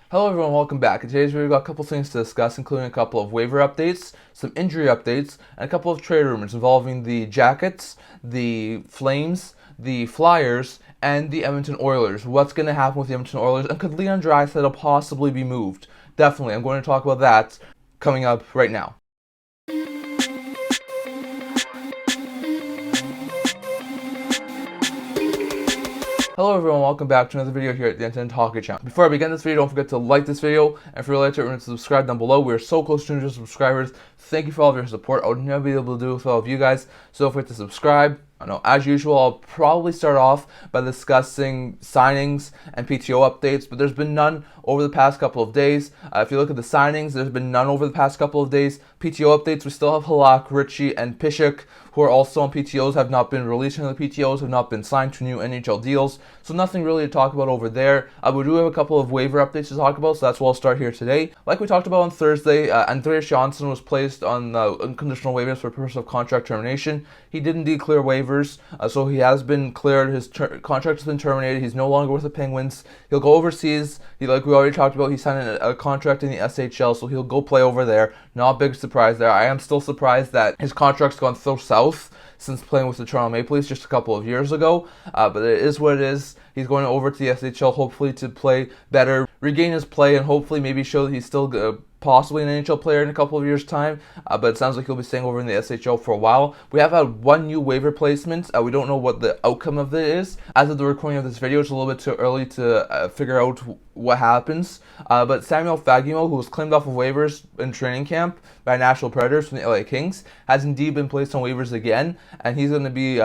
Hello everyone, welcome back. In today's video, we've got a couple things to discuss, including a couple of waiver updates, some injury updates, and a couple of trade rumors involving the Jackets, the Flames, the Flyers, and the Edmonton Oilers. What's going to happen with the Edmonton Oilers, and could Leon Draisaitl possibly be moved? Definitely, I'm going to talk about that coming up right now. Hello everyone, welcome back to another video here at the Internet Hockey Channel. Before I begin this video, don't forget to like this video, and if you're related to it, remember to subscribe down below. We are so close to 200 subscribers. Thank you for all of your support. I would never be able to do it with all of you guys, so don't forget to subscribe. I know, as usual, I'll probably start off by discussing signings and PTO updates, but there's been none over the past couple of days. If you look at the signings, there's been none over the past couple of days. PTO updates, we still have Halak, Ritchie, and Pishuk, who are also on PTOs, have not been released from the PTOs, have not been signed to new NHL deals, so nothing really to talk about over there. We do have a couple of waiver updates to talk about, so that's where I'll start here today. Like we talked about on Thursday, Andreas Johnsson was placed on unconditional waivers for purpose of contract termination. He did indeed clear waivers, so he has been cleared. His contract has been terminated. He's no longer with the Penguins. He'll go overseas. Like we already talked about, he signed a contract in the SHL, so he'll go play over there. Not a big surprise there. I am still surprised that his contract's gone so south since playing with the Toronto Maple Leafs just a couple of years ago, but it is what it is. He's going over to the SHL hopefully to play better, regain his play, and hopefully maybe show that he's still possibly an NHL player in a couple of years' time, but it sounds like he'll be staying over in the SHL for a while. We have had one new waiver placement. We don't know what the outcome of it is. As of the recording of this video, it's a little bit too early to figure out what happens, but Samuel Fagemo, who was claimed off of waivers in training camp by Nashville Predators from the LA Kings, has indeed been placed on waivers again, and he's going to be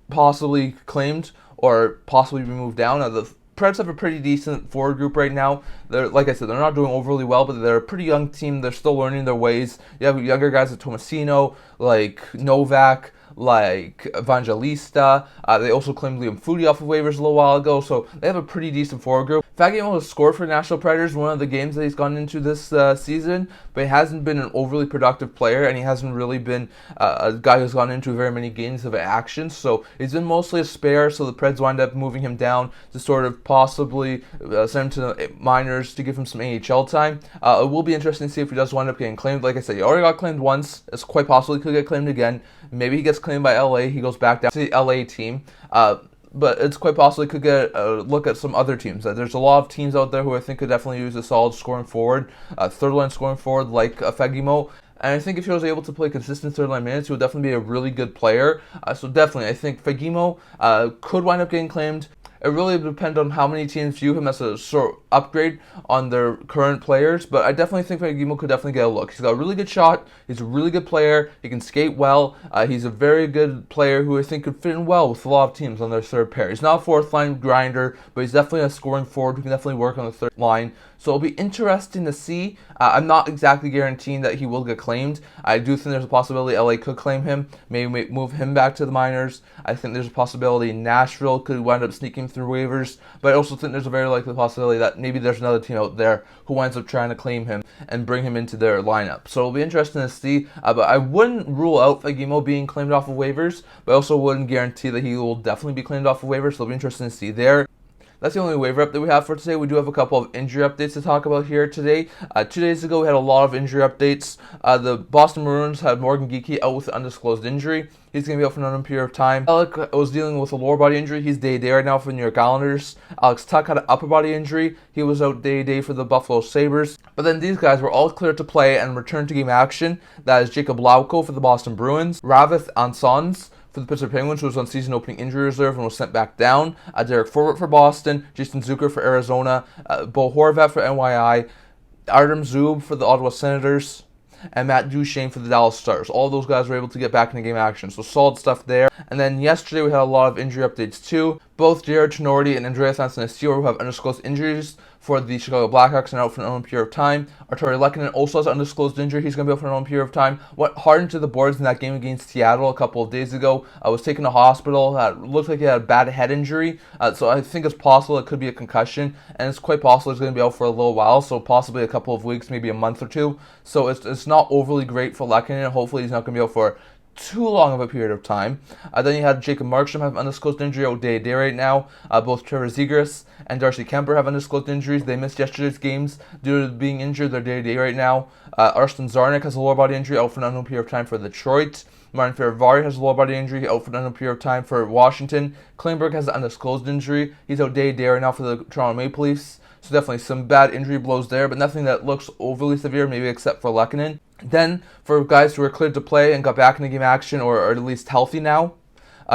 possibly claimed or possibly be moved down. Now, the Preds have a pretty decent forward group right now. They're, like I said, they're not doing overly well, but they're a pretty young team. They're still learning their ways. You have younger guys like Tomasino, like Novak, like Evangelista. They also claimed Liam Foudy off of waivers a little while ago, so they have a pretty decent forward group. Fagemo has scored for Nashville Predators one of the games that he's gone into this season, but he hasn't been an overly productive player, and he hasn't really been a guy who's gone into very many games of action, so he's been mostly a spare, so the Preds wind up moving him down to sort of possibly send him to the minors to give him some AHL time. It will be interesting to see if he does wind up getting claimed. Like I said, he already got claimed once. It's quite possible he could get claimed again. Maybe he gets claimed by LA, he goes back down to the LA team. But it's quite possible he could get a look at some other teams. There's a lot of teams out there who I think could definitely use a solid scoring forward, third line scoring forward like Fagemo. And I think if he was able to play consistent third line minutes, he would definitely be a really good player. So definitely, I think Fagemo could wind up getting claimed. It really depends on how many teams view him as a sort of upgrade on their current players, but I definitely think Fagemo could definitely get a look. He's got a really good shot, he's a really good player, he can skate well, he's a very good player who I think could fit in well with a lot of teams on their third pair. He's not a fourth line grinder, but he's definitely a scoring forward who can definitely work on the third line. So it'll be interesting to see. I'm not exactly guaranteeing that he will get claimed. I do think there's a possibility LA could claim him, maybe move him back to the minors. I think there's a possibility Nashville could wind up sneaking through waivers, but I also think there's a very likely possibility that maybe there's another team out there who winds up trying to claim him and bring him into their lineup. So it'll be interesting to see, but I wouldn't rule out Fagemo being claimed off of waivers, but I also wouldn't guarantee that he will definitely be claimed off of waivers, so it'll be interesting to see there. That's the only waiver update we have for today. We do have a couple of injury updates to talk about here today. 2 days ago, we had a lot of injury updates. The Boston Bruins had Morgan Geekie out with an undisclosed injury. He's going to be out for an unknown period of time. Alec was dealing with a lower body injury. He's day-to-day right now for the New York Islanders. Alex Tuch had an upper body injury. He was out day-to-day for the Buffalo Sabres. But then these guys were all cleared to play and return to game action. That is Jacob Lauko for the Boston Bruins, Ravith Ansons for the Pittsburgh Penguins, who was on season opening injury reserve and was sent back down. Derek Forbort for Boston, Jason Zucker for Arizona, Bo Horvat for NYI, Artem Zub for the Ottawa Senators, and Matt Duchene for the Dallas Stars. All those guys were able to get back into game action, so solid stuff there. And then yesterday we had a lot of injury updates too. Both Jared Tenorti and Andreas Antonescu who have undisclosed injuries for the Chicago Blackhawks and out for an unknown period of time. Arturi Lehkonen also has an undisclosed injury. He's going to be out for an unknown period of time. Went hard into the boards in that game against Seattle a couple of days ago. Was taken to hospital. Looked like he had a bad head injury. So I think it's possible it could be a concussion. And it's quite possible he's going to be out for a little while. So possibly a couple of weeks, maybe a month or two. So it's not overly great for Lehkonen. Hopefully he's not going to be out for too long of a period of time. Then you had Jacob Markstrom have undisclosed injury out day to day right now. Both Trevor Zegras and Darcy Kemper have undisclosed injuries. They missed yesterday's games due to being injured. They're day to day right now. Arsen Zarnik has a lower body injury out for an unknown period of time for Detroit. Martin Fehervary has a lower body injury out for an unknown period of time for Washington. Klingberg has an undisclosed injury. He's out day to day right now for the Toronto Maple Leafs. So definitely some bad injury blows there, but nothing that looks overly severe, maybe except for Lehkonen. Then, for guys who are cleared to play and got back into game action or are at least healthy now,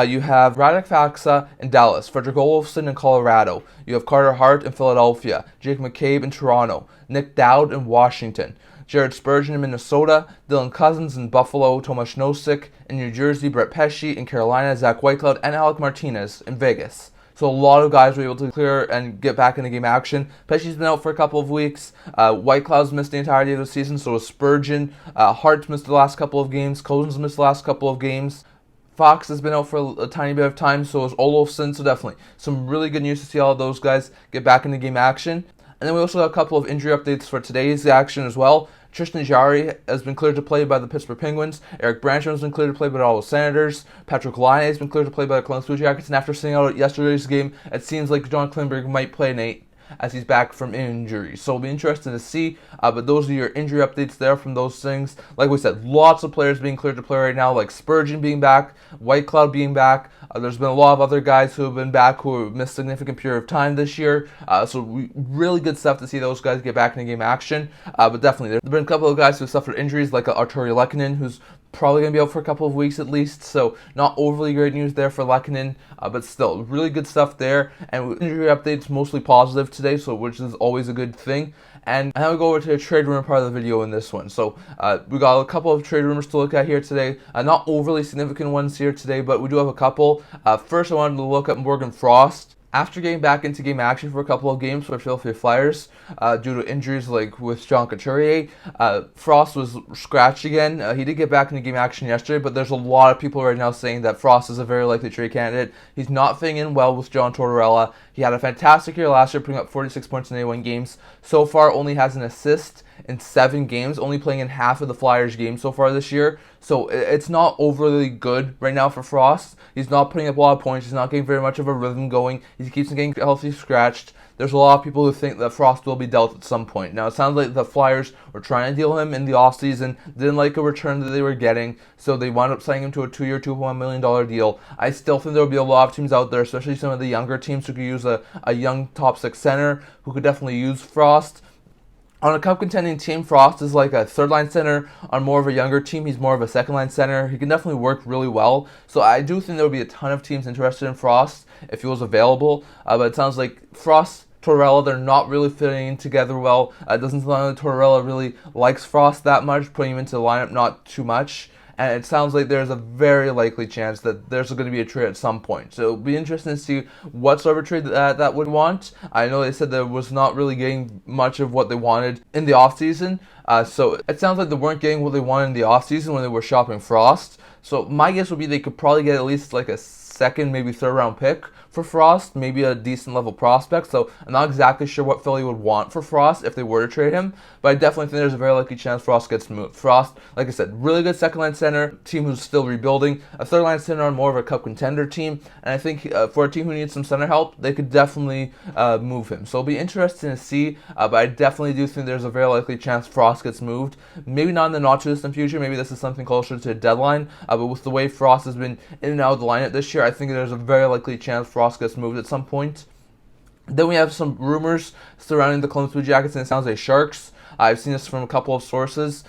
you have Radek Faksa in Dallas, Frederick Olofsson in Colorado. You have Carter Hart in Philadelphia, Jake McCabe in Toronto, Nick Dowd in Washington, Jared Spurgeon in Minnesota, Dylan Cousins in Buffalo, Tomas Nosek in New Jersey, Brett Pesce in Carolina, Zach Whitecloud, and Alec Martinez in Vegas. So a lot of guys were able to clear and get back into game action. Pesce's been out for a couple of weeks. Whitecloud's missed the entirety of the season, so was Spurgeon. Hart missed the last couple of games. Cousins missed the last couple of games. Fox has been out for a tiny bit of time, so is Olofsson. So definitely some really good news to see all of those guys get back into game action. And then we also have a couple of injury updates for today's action as well. Tristan Jarry has been cleared to play by the Pittsburgh Penguins. Erik Brannstrom has been cleared to play by the Ottawa Senators. Patrick Laine has been cleared to play by the Columbus Blue Jackets. And after sitting out at yesterday's game, it seems like John Klingberg might play Nate as he's back from injury. So it'll be interesting to see. But those are your injury updates there from those things. Like we said, lots of players being cleared to play right now, like Spurgeon being back, Whitecloud being back. There's been a lot of other guys who have been back who have missed a significant period of time this year. So really good stuff to see those guys get back into game action. But definitely, there have been a couple of guys who have suffered injuries, like Arturi Lehkonen, who's probably going to be out for a couple of weeks at least, so not overly great news there for Lehkonen, but still, really good stuff there, and injury updates mostly positive today, so which is always a good thing. And now we go over to the trade rumor part of the video in this one. So we got a couple of trade rumors to look at here today, not overly significant ones here today, but we do have a couple. First, I wanted to look at Morgan Frost. After getting back into game action for a couple of games for Philadelphia Flyers due to injuries like with John Couturier, Frost was scratched again. He did get back into game action yesterday, but there's a lot of people right now saying that Frost is a very likely trade candidate. He's not fitting in well with John Tortorella. He had a fantastic year last year, putting up 46 points in 81 games. So far, only has an assist in 7 games, only playing in half of the Flyers games so far this year. So it's not overly good right now for Frost. He's not putting up a lot of points. He's not getting very much of a rhythm going. He keeps on getting healthy scratched. There's a lot of people who think that Frost will be dealt at some point. Now, it sounds like the Flyers were trying to deal him in the offseason, didn't like a return that they were getting, so they wound up signing him to a 2-year, $2.1 million deal. I still think there will be a lot of teams out there, especially some of the younger teams who could use a young top 6 center, who could definitely use Frost. On a cup contending team, Frost is like a third-line center. On more of a younger team, he's more of a second-line center. He can definitely work really well. So I do think there will be a ton of teams interested in Frost if he was available. But it sounds like Frost, Tortorella, they're not really fitting in together well. It doesn't sound like Tortorella really likes Frost that much, putting him into the lineup not too much. And it sounds like there's a very likely chance that there's going to be a trade at some point. So it'll be interesting to see what sort of trade that would want. I know they said there was not really getting much of what they wanted in the offseason. So it sounds like they weren't getting what they wanted in the offseason when they were shopping Frost. So my guess would be they could probably get at least like a second, maybe third round pick for Frost, maybe a decent level prospect. So I'm not exactly sure what Philly would want for Frost if they were to trade him, but I definitely think there's a very likely chance Frost gets moved. Frost, like I said, really good second line center, team who's still rebuilding, a third line center on more of a cup contender team, and I think for a team who needs some center help, they could definitely move him. So it'll be interesting to see, but I definitely do think there's a very likely chance Frost gets moved. Maybe not in the not too distant future, maybe this is something closer to a deadline, but with the way Frost has been in and out of the lineup this year, I think there's a very likely chance Frost gets moved at some point. Then we have some rumors surrounding the Columbus Blue Jackets and it sounds like Sharks. I've seen this from a couple of sources.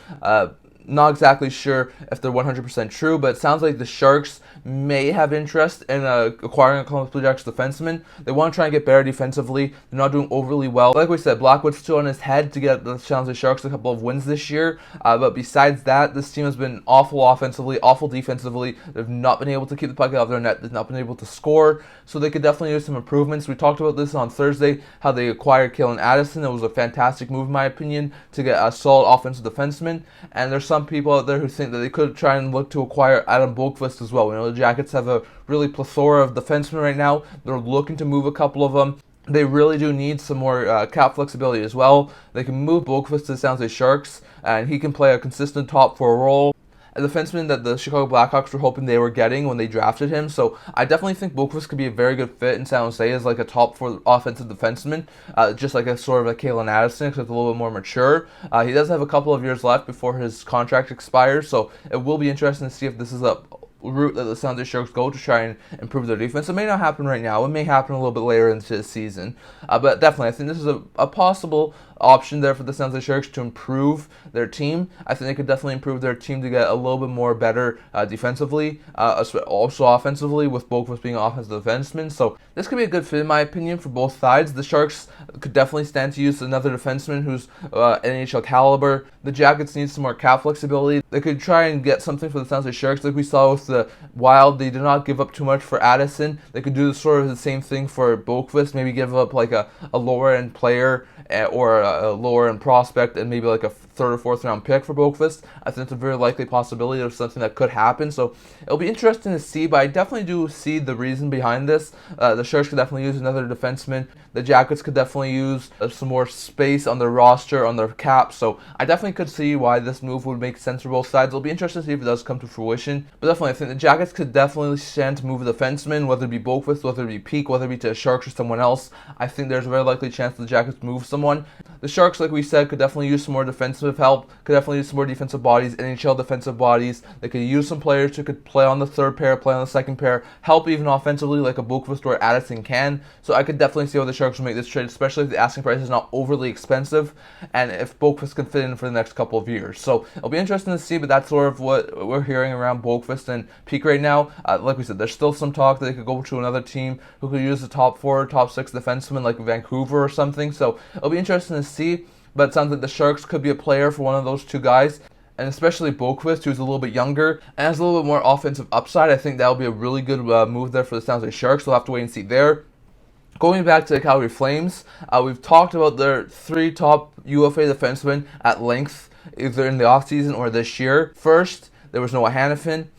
Not exactly sure if they're 100% true, but it sounds like the Sharks may have interest in acquiring a Columbus Blue Jackets defenseman. They want to try and get better defensively. They're not doing overly well. Like we said, Blackwood's still on his head to get the San Jose Sharks a couple of wins this year. But besides that, this team has been awful offensively, awful defensively. They've not been able to keep the puck out of their net. They've not been able to score. So they could definitely use some improvements. We talked about this on Thursday, how they acquired Kalen Addison. It was a fantastic move, in my opinion, to get a solid offensive defenseman. And there's some people out there who think that they could try and look to acquire Adam Boqvist as well. We know the Jackets have a really plethora of defensemen right now. They're looking to move a couple of them. They really do need some more cap flexibility as well. They can move Boqvist to the San Jose Sharks, and he can play a consistent top 4 role. a defenseman that the Chicago Blackhawks were hoping they were getting when they drafted him. So I definitely think Boqvist could be a very good fit in San Jose as like a top 4 offensive defenseman, just like a sort of a Kalen Addison, except a little bit more mature. He does have a couple of years left before his contract expires, so it will be interesting to see if this is a route that the San Jose Sharks go to try and improve their defense. It may not happen right now. It may happen a little bit later into the season. But definitely, I think this is a possible option there for the San Jose Sharks to improve their team. I think they could definitely improve their team to get a little bit more better defensively, also offensively, with Boqvist being an offensive defenseman. So this could be a good fit, in my opinion, for both sides. The Sharks could definitely stand to use another defenseman who's NHL caliber. The Jackets need some more cap flexibility. They could try and get something for the San Jose Sharks, like we saw with the Wild. They did not give up too much for Addison. They could do sort of the same thing for Boqvist, maybe give up like a lower end player or a lower end prospect and maybe like a 3rd or 4th round pick for Boqvist. I think it's a very likely possibility of something that could happen. So it'll be interesting to see, but I definitely do see the reason behind this. The Sharks could definitely use another defenseman. The Jackets could definitely use some more space on their roster, on their cap. So I definitely could see why this move would make sense for both sides. It'll be interesting to see if it does come to fruition. But definitely, I think the Jackets could definitely stand to move a defenseman, whether it be Boqvist, whether it be Peak, whether it be to the Sharks or someone else. I think there's a very likely chance the Jackets move someone. The Sharks, like we said, could definitely use some more defensive help, could definitely use some more defensive bodies, NHL defensive bodies. They could use some players who could play on the 3rd pair, play on the 2nd pair, help even offensively like a Boqvist or Addison can. So I could definitely see how the Sharks will make this trade, especially if the asking price is not overly expensive and if Boqvist can fit in for the next couple of years. So it'll be interesting to see, but that's sort of what we're hearing around Boqvist and Peak right now. Like we said, there's still some talk that they could go to another team who could use the top 4, top 6 defensemen like Vancouver or something. So it'll be interesting to see. But it sounds like the Sharks could be a player for one of those two guys, and especially Boqvist, who's a little bit younger and has a little bit more offensive upside. I think that'll be a really good move there for the San Jose Sharks. We'll have to wait and see there. Going back to the Calgary Flames, we've talked about their 3 top UFA defensemen at length, either in the offseason or this year. First, there was Noah Hanifin.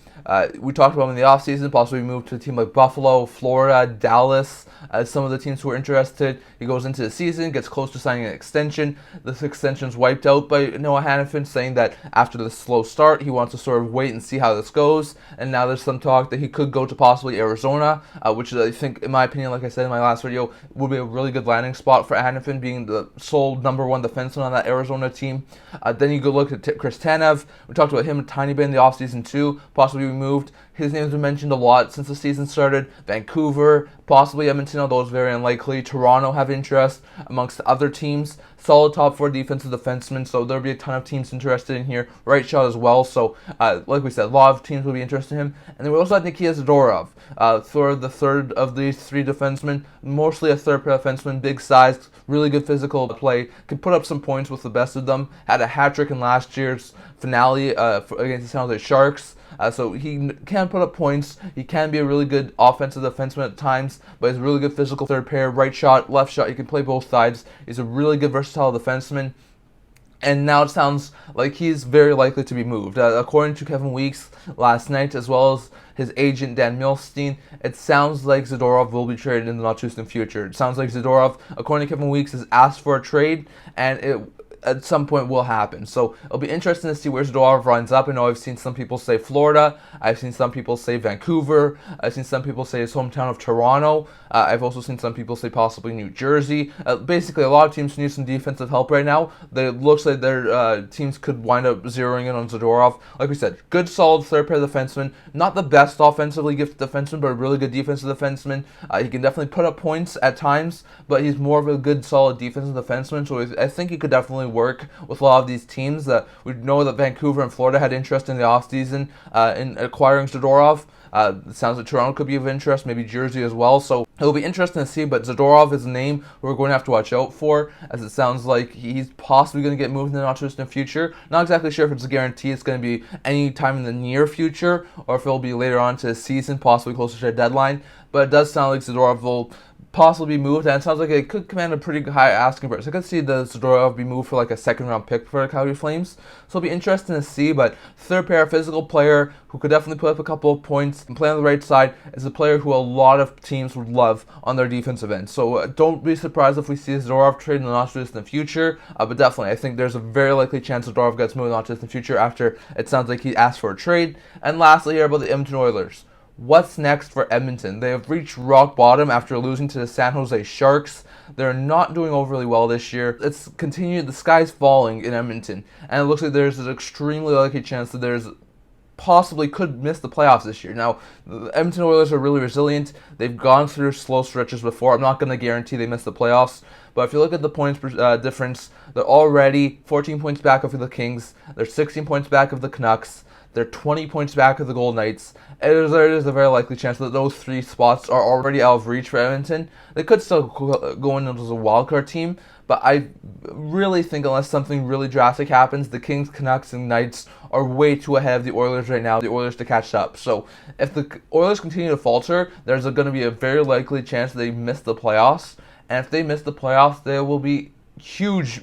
We talked about him in the offseason, possibly moved to a team like Buffalo, Florida, Dallas, as some of the teams who are interested. He goes into the season, gets close to signing an extension. This extension's wiped out by Noah Hanifin, saying that after the slow start, he wants to sort of wait and see how this goes. And now there's some talk that he could go to possibly Arizona, which I think, in my opinion, like I said in my last video, would be a really good landing spot for Hanifin, being the sole number 1 defenseman on that Arizona team. Then you go look at Chris Tanev. We talked about him a tiny bit in the offseason too, possibly moved. His name's been mentioned a lot since the season started. Vancouver, possibly Edmonton, although it's very unlikely. Toronto have interest amongst other teams. Solid top 4 defensive defensemen, so there'll be a ton of teams interested in here. Right shot as well, so like we said, a lot of teams will be interested in him. And then we also have Nikita Zadorov, for the 3rd of these 3 defensemen, mostly a 3rd pair defenseman, big size, really good physical play, could put up some points with the best of them. Had a hat trick in last year's finale against the San Jose Sharks. So he can put up points. He can be a really good offensive defenseman at times, but he's a really good physical 3rd pair, right shot, left shot. He can play both sides. He's a really good versatile defenseman. And now it sounds like he's very likely to be moved. According to Kevin Weeks last night, as well as his agent Dan Milstein, it sounds like Zadorov will be traded in the not-too-distant future. It sounds like Zadorov, according to Kevin Weeks, has asked for a trade, and it at some point will happen. So it'll be interesting to see where Zadorov runs up. I know I've seen some people say Florida. I've seen some people say Vancouver. I've seen some people say his hometown of Toronto. I've also seen some people say possibly New Jersey. Basically, a lot of teams need some defensive help right now. It looks like their teams could wind up zeroing in on Zadorov. Like we said, good, solid 3rd pair defenseman. Not the best offensively gifted defenseman, but a really good defensive defenseman. He can definitely put up points at times, but he's more of a good, solid defensive defenseman. So I think he could definitely work with a lot of these teams. We know that Vancouver and Florida had interest in the offseason in acquiring Zadorov. It sounds like Toronto could be of interest, maybe Jersey as well. So it'll be interesting to see, but Zadorov is a name we're going to have to watch out for, as it sounds like he's possibly going to get moved in the not-too-distant future. Not exactly sure if it's a guarantee it's going to be any time in the near future, or if it'll be later on to the season, possibly closer to the deadline. But it does sound like Zadorov will possibly be moved, and it sounds like it could command a pretty high asking price. I could see the Zadorov be moved for like a second-round pick for the Calgary Flames, so it'll be interesting to see. But third pair, physical player who could definitely put up a couple of points and play on the right side is a player who a lot of teams would love on their defensive end. So don't be surprised if we see Zadorov trade in the not too distant future, but definitely I think there's a very likely chance Zadorov gets moved in the not too distant future after it sounds like he asked for a trade. And lastly here about the Edmonton Oilers. What's next for Edmonton? They have reached rock bottom after losing to the San Jose Sharks. They're not doing overly well this year. It's continued, the sky's falling in Edmonton, and it looks like there's an extremely likely chance that there's possibly could miss the playoffs this year. Now, the Edmonton Oilers are really resilient. They've gone through slow stretches before. I'm not going to guarantee they miss the playoffs, but if you look at the points difference, they're already 14 points back of the Kings. They're 16 points back of the Canucks. They're 20 points back of the Golden Knights. There is a very likely chance that those three spots are already out of reach for Edmonton. They could still go in as a wildcard team, but I really think unless something really drastic happens, the Kings, Canucks, and Knights are way too ahead of the Oilers right now. The Oilers to catch up. So if the Oilers continue to falter, there's going to be a very likely chance that they miss the playoffs. And if they miss the playoffs, there will be huge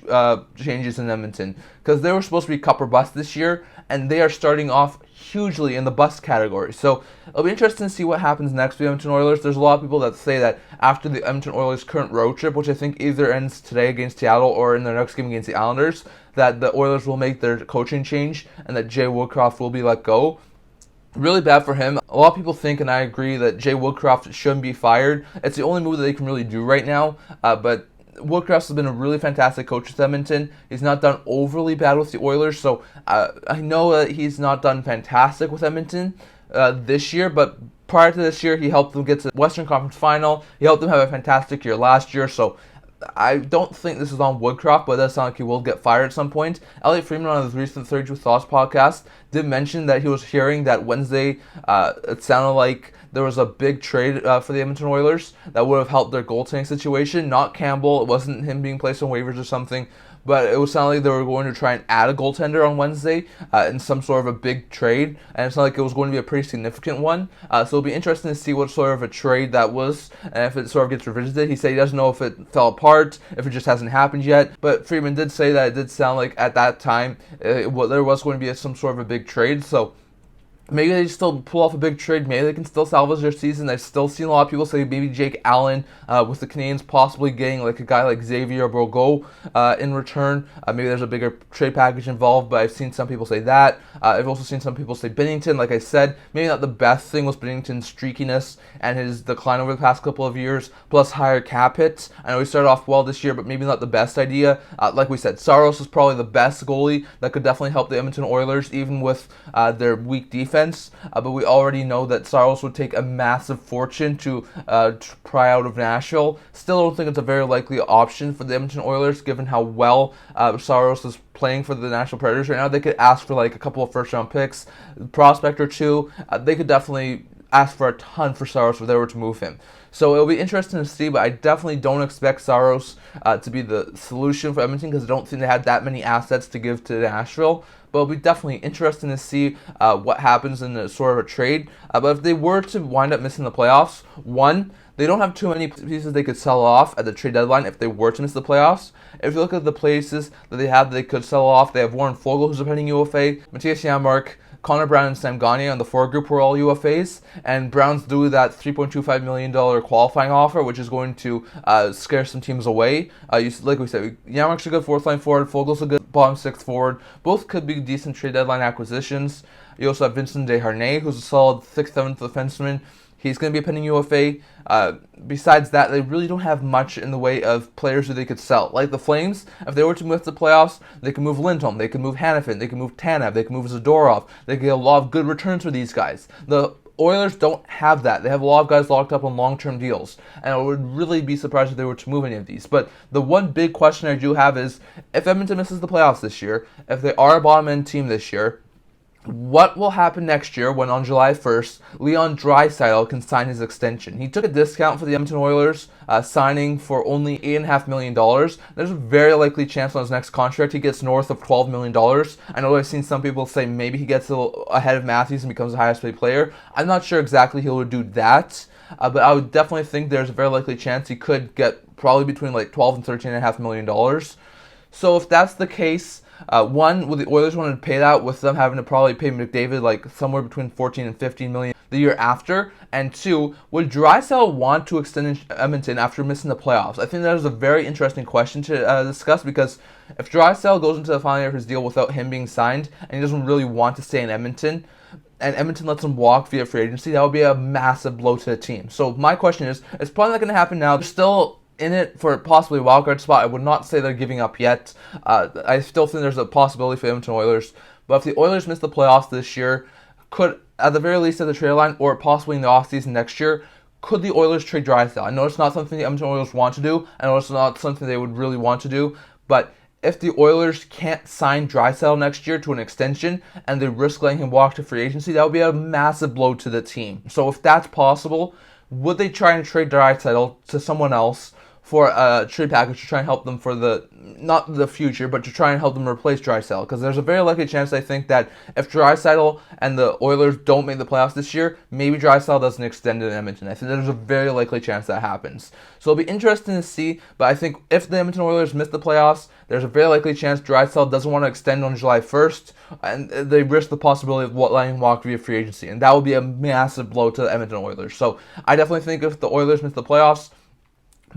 changes in Edmonton because they were supposed to be cup or bust this year, and they are starting off hugely in the bust category. So it'll be interesting to see what happens next for the Edmonton Oilers. There's a lot of people that say that after the Edmonton Oilers' current road trip, which I think either ends today against Seattle or in their next game against the Islanders, that the Oilers will make their coaching change and that Jay Woodcroft will be let go. Really bad for him. A lot of people think, and I agree, that Jay Woodcroft shouldn't be fired. It's the only move that they can really do right now, but Woodcroft has been a really fantastic coach with Edmonton. He's not done overly bad with the Oilers, so I know that he's not done fantastic with Edmonton this year, but prior to this year, he helped them get to the Western Conference Final. He helped them have a fantastic year last year, so I don't think this is on Woodcroft, but it does sound like he will get fired at some point. Elliot Friedman on his recent 32 Thoughts podcast did mention that he was hearing that Wednesday it sounded like there was a big trade for the Edmonton Oilers that would have helped their goaltending situation. Not Campbell. It wasn't him being placed on waivers or something. But it was sounding like they were going to try and add a goaltender on Wednesday in some sort of a big trade. And it sounded like it was going to be a pretty significant one. So it'll be interesting to see what sort of a trade that was and if it sort of gets revisited. He said he doesn't know if it fell apart, if it just hasn't happened yet. But Friedman did say that it did sound like at that time there was going to be some sort of a big trade. So maybe they still pull off a big trade. Maybe they can still salvage their season. I've still seen a lot of people say maybe Jake Allen with the Canadiens possibly getting like a guy like Xavier Bourgault in return. Maybe there's a bigger trade package involved, but I've seen some people say that. I've also seen some people say Binnington. Like I said, maybe not the best thing was Binnington's streakiness and his decline over the past couple of years, plus higher cap hits. I know he started off well this year, but maybe not the best idea. Like we said, Saros is probably the best goalie that could definitely help the Edmonton Oilers, even with their weak defense. But we already know that Saros would take a massive fortune to pry out of Nashville. Still don't think it's a very likely option for the Edmonton Oilers, given how well Saros is playing for the Nashville Predators right now. They could ask for like a couple of first-round picks, prospect or two. They could definitely ask for a ton for Saros if they were to move him. So it'll be interesting to see, but I definitely don't expect Saros to be the solution for Edmonton because I don't think they had that many assets to give to Nashville. But it'll be definitely interesting to see what happens in a sort of a trade. But if they were to wind up missing the playoffs, one, they don't have too many pieces they could sell off at the trade deadline if they were to miss the playoffs. If you look at the places that they have that they could sell off, they have Warren Foegele, who's a pending UFA, Matthias Janmark, Connor Brown, and Sam Gagner on the forward group were all UFAs, and Browns do that $3.25 million qualifying offer, which is going to scare some teams away. Like we said, Janmark's a good fourth line forward, Fogel's a good bottom six forward. Both could be decent trade deadline acquisitions. You also have Vincent Desharnais, who's a solid 6th, 7th defenseman. He's going to be a pending UFA. Besides that, they really don't have much in the way of players who they could sell. Like the Flames, if they were to move to the playoffs, they can move Lindholm, they can move Hanifin, they can move Tanev, they can move Zadorov. They get a lot of good returns for these guys. The Oilers don't have that. They have a lot of guys locked up on long-term deals, and I would really be surprised if they were to move any of these. But the one big question I do have is, if Edmonton misses the playoffs this year, if they are a bottom-end team this year, what will happen next year when on July 1st, Leon Draisaitl can sign his extension? He took a discount for the Edmonton Oilers, signing for only $8.5 million. There's a very likely chance on his next contract he gets north of $12 million. I know I've seen some people say maybe he gets a little ahead of Matthews and becomes the highest paid player. I'm not sure exactly he will do that. but I would definitely think there's a very likely chance he could get probably between like $12 and $13.5 million. So if that's the case, one, would the Oilers want to pay that with them having to probably pay McDavid like somewhere between 14 and 15 million the year after? And two, would Draisaitl want to extend in Edmonton after missing the playoffs? I think that is a very interesting question to discuss, because if Draisaitl goes into the final year of his deal without him being signed and he doesn't really want to stay in Edmonton, and Edmonton lets him walk via free agency, that would be a massive blow to the team. So my question is, it's probably not going to happen now. They're still in it for possibly a wildcard spot. I would not say they're giving up yet. I still think there's a possibility for the Edmonton Oilers. But if the Oilers miss the playoffs this year, could, at the very least at the trade line, or possibly in the offseason next year, could the Oilers trade Draisaitl? I know it's not something the Edmonton Oilers want to do. I know it's not something they would really want to do. But if the Oilers can't sign Draisaitl next year to an extension and they risk letting him walk to free agency, that would be a massive blow to the team. So if that's possible, would they try and trade Draisaitl to someone else for a trade package to try and help them for the, not the future, but to try and help them replace Draisaitl? Because there's a very likely chance, I think, that if Draisaitl and the Oilers don't make the playoffs this year, maybe Draisaitl doesn't extend in Edmonton. I think there's a very likely chance that happens. So it'll be interesting to see, but I think if the Edmonton Oilers miss the playoffs, there's a very likely chance Draisaitl doesn't want to extend on July 1st, and they risk the possibility of letting him walk via free agency, and that would be a massive blow to the Edmonton Oilers. So I definitely think if the Oilers miss the playoffs,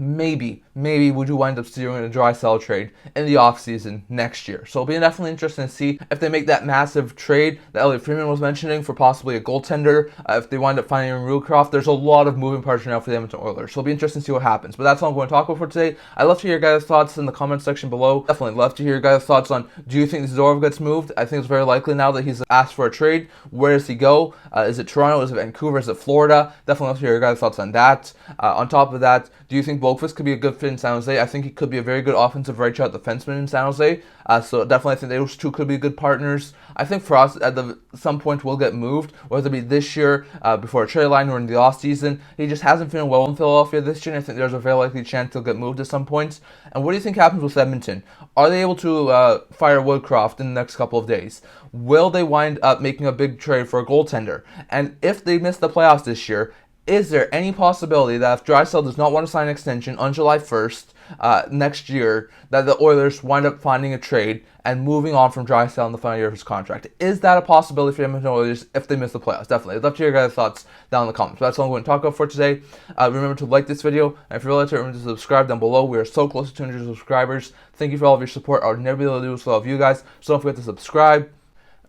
maybe we do wind up seeing a Draisaitl trade in the offseason next year. So it'll be definitely interesting to see if they make that massive trade that Elliot Friedman was mentioning for possibly a goaltender. If they wind up finding Woodcroft, there's a lot of moving parts now for the Edmonton Oilers. So it'll be interesting to see what happens. But that's all I'm going to talk about for today. I'd love to hear your guys' thoughts in the comment section below. Definitely love to hear your guys' thoughts on, do you think Zadorov gets moved? I think it's very likely now that he's asked for a trade. Where does he go? Is it Toronto? Is it Vancouver? Is it Florida? Definitely love to hear your guys' thoughts on that. On top of that, do you think Boqvist could be a good fit in San Jose? I think he could be a very good offensive right-shot defenseman in San Jose. So definitely I think those two could be good partners. I think Frost at some point will get moved, whether it be this year before a trade line or in the offseason. He just hasn't feeling well in Philadelphia this year, and I think there's a very likely chance he'll get moved at some point. And what do you think happens with Edmonton? Are they able to fire Woodcroft in the next couple of days? Will they wind up making a big trade for a goaltender? And if they miss the playoffs this year, is there any possibility that if Draisaitl does not want to sign an extension on July 1st next year, that the Oilers wind up finding a trade and moving on from Draisaitl in the final year of his contract? Is that a possibility for the Edmonton Oilers if they miss the playoffs? Definitely. I'd love to hear your guys' thoughts down in the comments. But that's all I'm going to talk about for today. Remember to like this video, and if you're related, remember to subscribe down below. We are so close to 200 subscribers. Thank you for all of your support. I would never be able to do this without you guys, so don't forget to subscribe.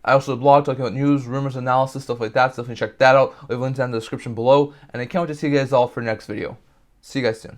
I also have a blog talking about news, rumors, analysis, stuff like that. So definitely check that out. I'll leave links down in the description below. And I can't wait to see you guys all for the next video. See you guys soon.